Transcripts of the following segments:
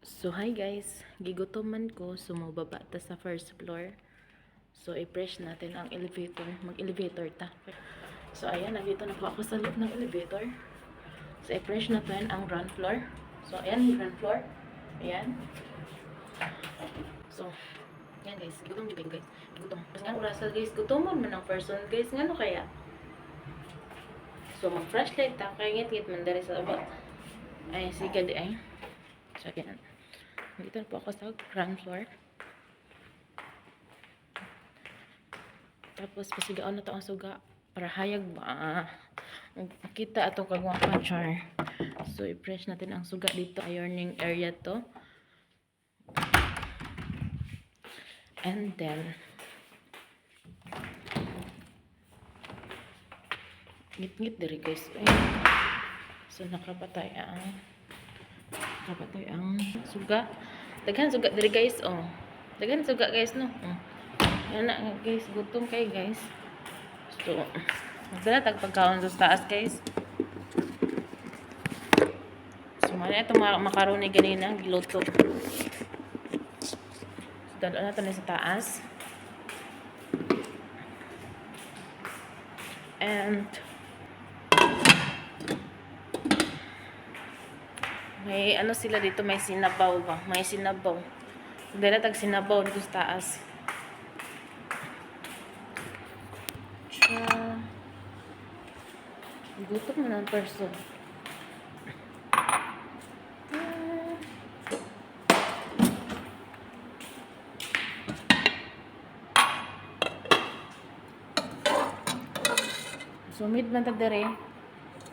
So, hi guys. Gigutoman ko. Sumubaba ta sa first floor. So, i-press natin ang elevator. Mag-elevator ta. So, ayan. Nandito na po ako sa loob ng elevator. So, i-press natin ang ground floor. So, ayan. Ground floor. Ayan. So, ayan guys. Gutom juga guys. Gutom. Kasi nga oras guys. Gutomon man ang person guys. Nga no kaya? So, mag-flashlight ta. Kaya ngit-ngit man dari sa abot. Ay, sige di ay. So, ayan. Dito na po ako sa ground floor. Tapos, pasigaon na to ang suga. Para hayag ba? Kita atong kagwang pa-char. So, i-press natin ang suga dito. Ironing area to. And then, ngit-ngit diri guys. So, nakapatay ang suga. Daghan suga diri guys. Oh. Daghan suga guys no. Yan na guys. Gutom kay guys. So, magdala tag pagkaon sa taas guys. So, mali ito makaroni ganina. Giluto. So, dala na ito sa taas. And may ano sila dito, may sinabaw ba? May sinabaw. Dala tag sinabaw dito sa taas. Gutom mo ng person. Sumid man tag dere.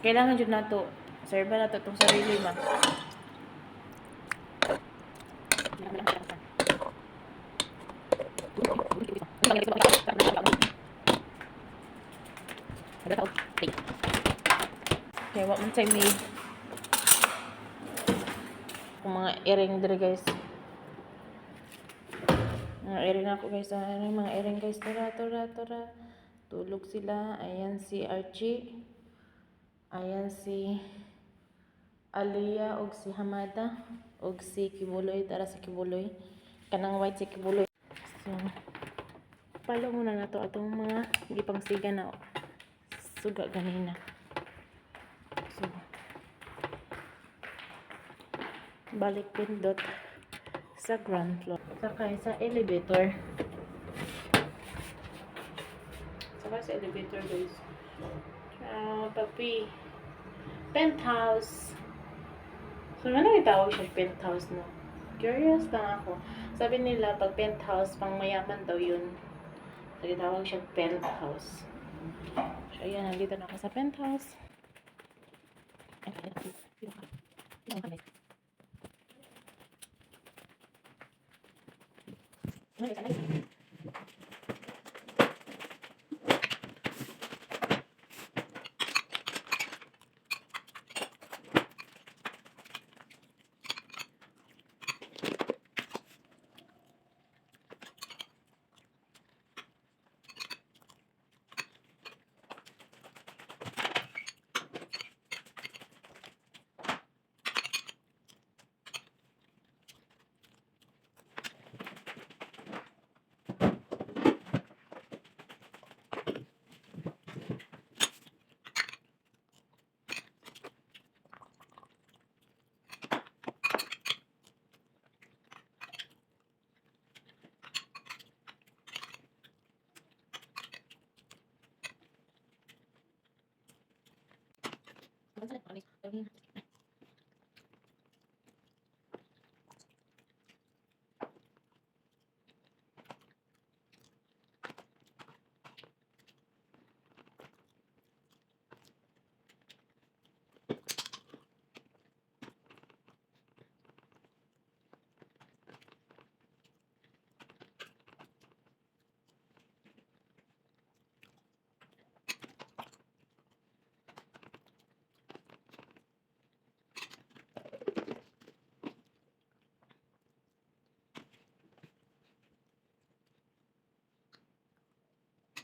Kailangan jud nato. Serba nato tong sarili man. Okay, what man say made. Kung mga earring dere guys. Mga earring ako guys. Mga earring guys. Tara. Tulog sila. Ayan si Archie. Ayan si Aliyah og si Hamada og si Kibuloy. Tara si Kibuloy. Kanang white si Kibuloy. So, follow muna na to atong mga gipangsiga na suga ganina. So, balik pindot sa ground floor. Sakay sa elevator. Sakay sa elevator guys. Papi. Penthouse. So, ano itawag siya penthouse no? Curious lang ako. Sabi nila, pag penthouse, pang mayaman daw yun. So, itawag siya penthouse. So, ayan, nandito na ako sa penthouse. Ano